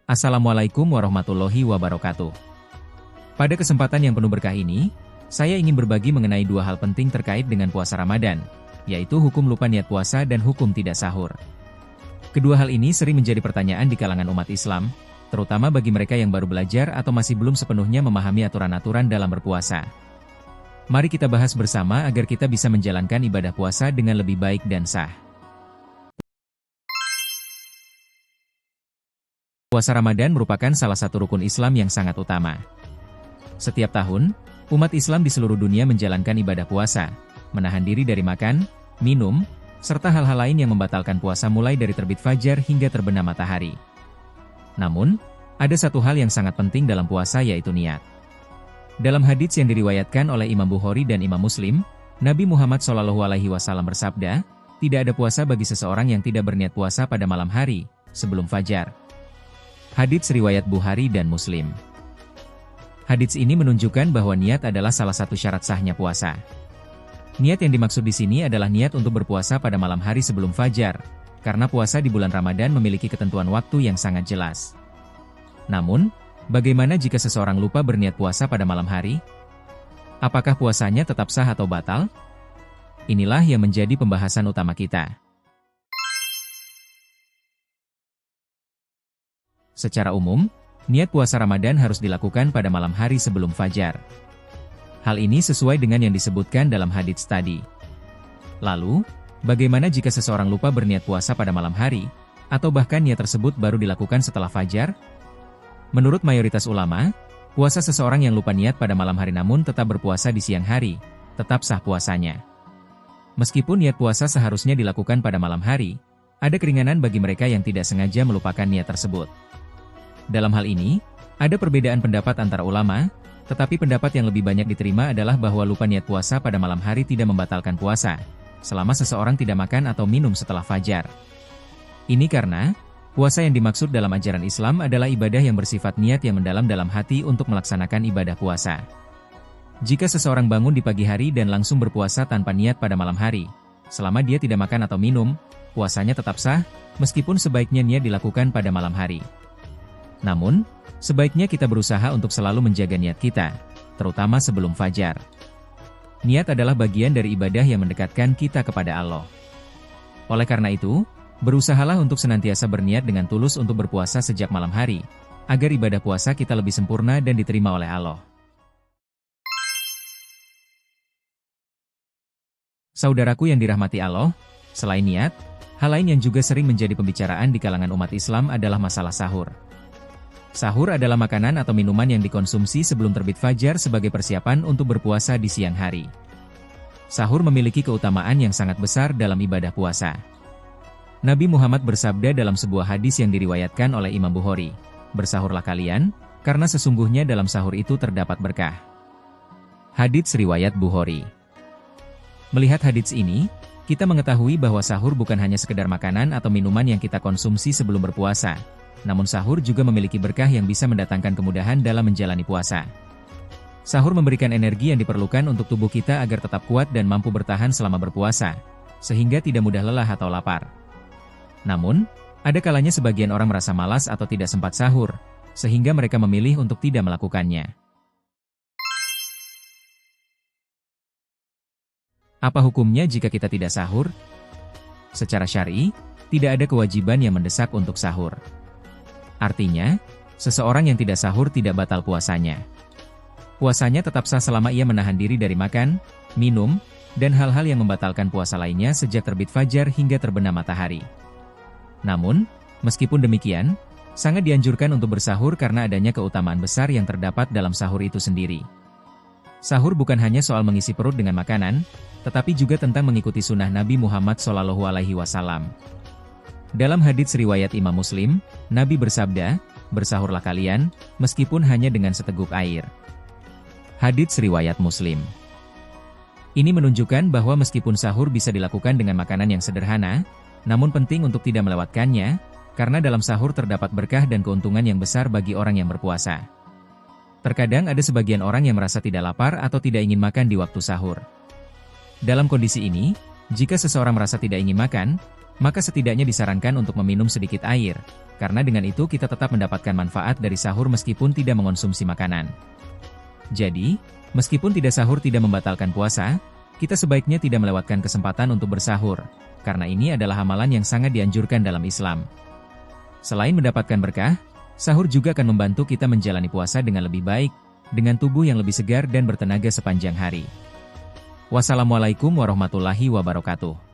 Assalamualaikum warahmatullahi wabarakatuh. Pada kesempatan yang penuh berkah ini, saya ingin berbagi mengenai dua hal penting terkait dengan puasa Ramadan, yaitu hukum lupa niat puasa dan hukum tidak sahur. Kedua hal ini sering menjadi pertanyaan di kalangan umat Islam, terutama bagi mereka yang baru belajar atau masih belum sepenuhnya memahami aturan-aturan dalam berpuasa. Mari kita bahas bersama agar kita bisa menjalankan ibadah puasa dengan lebih baik dan sah. Puasa Ramadan merupakan salah satu rukun Islam yang sangat utama. Setiap tahun, umat Islam di seluruh dunia menjalankan ibadah puasa, menahan diri dari makan, minum, serta hal-hal lain yang membatalkan puasa mulai dari terbit fajar hingga terbenam matahari. Namun, ada satu hal yang sangat penting dalam puasa yaitu niat. Dalam hadits yang diriwayatkan oleh Imam Bukhari dan Imam Muslim, Nabi Muhammad SAW bersabda, tidak ada puasa bagi seseorang yang tidak berniat puasa pada malam hari, sebelum fajar. Hadits riwayat Bukhari dan Muslim. Hadits ini menunjukkan bahwa niat adalah salah satu syarat sahnya puasa. Niat yang dimaksud di sini adalah niat untuk berpuasa pada malam hari sebelum fajar, karena puasa di bulan Ramadan memiliki ketentuan waktu yang sangat jelas. Namun, bagaimana jika seseorang lupa berniat puasa pada malam hari? Apakah puasanya tetap sah atau batal? Inilah yang menjadi pembahasan utama kita. Secara umum, niat puasa Ramadan harus dilakukan pada malam hari sebelum fajar. Hal ini sesuai dengan yang disebutkan dalam hadits tadi. Lalu, bagaimana jika seseorang lupa berniat puasa pada malam hari, atau bahkan niat tersebut baru dilakukan setelah fajar? Menurut mayoritas ulama, puasa seseorang yang lupa niat pada malam hari namun tetap berpuasa di siang hari, tetap sah puasanya. Meskipun niat puasa seharusnya dilakukan pada malam hari, ada keringanan bagi mereka yang tidak sengaja melupakan niat tersebut. Dalam hal ini, ada perbedaan pendapat antara ulama, tetapi pendapat yang lebih banyak diterima adalah bahwa lupa niat puasa pada malam hari tidak membatalkan puasa, selama seseorang tidak makan atau minum setelah fajar. Ini karena, puasa yang dimaksud dalam ajaran Islam adalah ibadah yang bersifat niat yang mendalam dalam hati untuk melaksanakan ibadah puasa. Jika seseorang bangun di pagi hari dan langsung berpuasa tanpa niat pada malam hari, selama dia tidak makan atau minum, puasanya tetap sah, meskipun sebaiknya niat dilakukan pada malam hari. Namun, sebaiknya kita berusaha untuk selalu menjaga niat kita, terutama sebelum fajar. Niat adalah bagian dari ibadah yang mendekatkan kita kepada Allah. Oleh karena itu, berusahalah untuk senantiasa berniat dengan tulus untuk berpuasa sejak malam hari, agar ibadah puasa kita lebih sempurna dan diterima oleh Allah. Saudaraku yang dirahmati Allah, selain niat, hal lain yang juga sering menjadi pembicaraan di kalangan umat Islam adalah masalah sahur. Sahur adalah makanan atau minuman yang dikonsumsi sebelum terbit fajar sebagai persiapan untuk berpuasa di siang hari. Sahur memiliki keutamaan yang sangat besar dalam ibadah puasa. Nabi Muhammad bersabda dalam sebuah hadis yang diriwayatkan oleh Imam Bukhari, "Bersahurlah kalian, karena sesungguhnya dalam sahur itu terdapat berkah." Hadits riwayat Bukhari. Melihat hadits ini, kita mengetahui bahwa sahur bukan hanya sekedar makanan atau minuman yang kita konsumsi sebelum berpuasa, namun sahur juga memiliki berkah yang bisa mendatangkan kemudahan dalam menjalani puasa. Sahur memberikan energi yang diperlukan untuk tubuh kita agar tetap kuat dan mampu bertahan selama berpuasa, sehingga tidak mudah lelah atau lapar. Namun, ada kalanya sebagian orang merasa malas atau tidak sempat sahur, sehingga mereka memilih untuk tidak melakukannya. Apa hukumnya jika kita tidak sahur? Secara syar'i, tidak ada kewajiban yang mendesak untuk sahur. Artinya, seseorang yang tidak sahur tidak batal puasanya. Puasanya tetap sah selama ia menahan diri dari makan, minum, dan hal-hal yang membatalkan puasa lainnya sejak terbit fajar hingga terbenam matahari. Namun, meskipun demikian, sangat dianjurkan untuk bersahur karena adanya keutamaan besar yang terdapat dalam sahur itu sendiri. Sahur bukan hanya soal mengisi perut dengan makanan, tetapi juga tentang mengikuti sunnah Nabi Muhammad SAW. Dalam hadits riwayat Imam Muslim, Nabi bersabda, "Bersahurlah kalian, meskipun hanya dengan seteguk air." Hadits riwayat Muslim. Ini menunjukkan bahwa meskipun sahur bisa dilakukan dengan makanan yang sederhana, namun penting untuk tidak melewatkannya, karena dalam sahur terdapat berkah dan keuntungan yang besar bagi orang yang berpuasa. Terkadang ada sebagian orang yang merasa tidak lapar atau tidak ingin makan di waktu sahur. Dalam kondisi ini, jika seseorang merasa tidak ingin makan, maka setidaknya disarankan untuk meminum sedikit air, karena dengan itu kita tetap mendapatkan manfaat dari sahur meskipun tidak mengonsumsi makanan. Jadi, meskipun tidak sahur tidak membatalkan puasa, kita sebaiknya tidak melewatkan kesempatan untuk bersahur, karena ini adalah amalan yang sangat dianjurkan dalam Islam. Selain mendapatkan berkah, sahur juga akan membantu kita menjalani puasa dengan lebih baik, dengan tubuh yang lebih segar dan bertenaga sepanjang hari. Wassalamualaikum warahmatullahi wabarakatuh.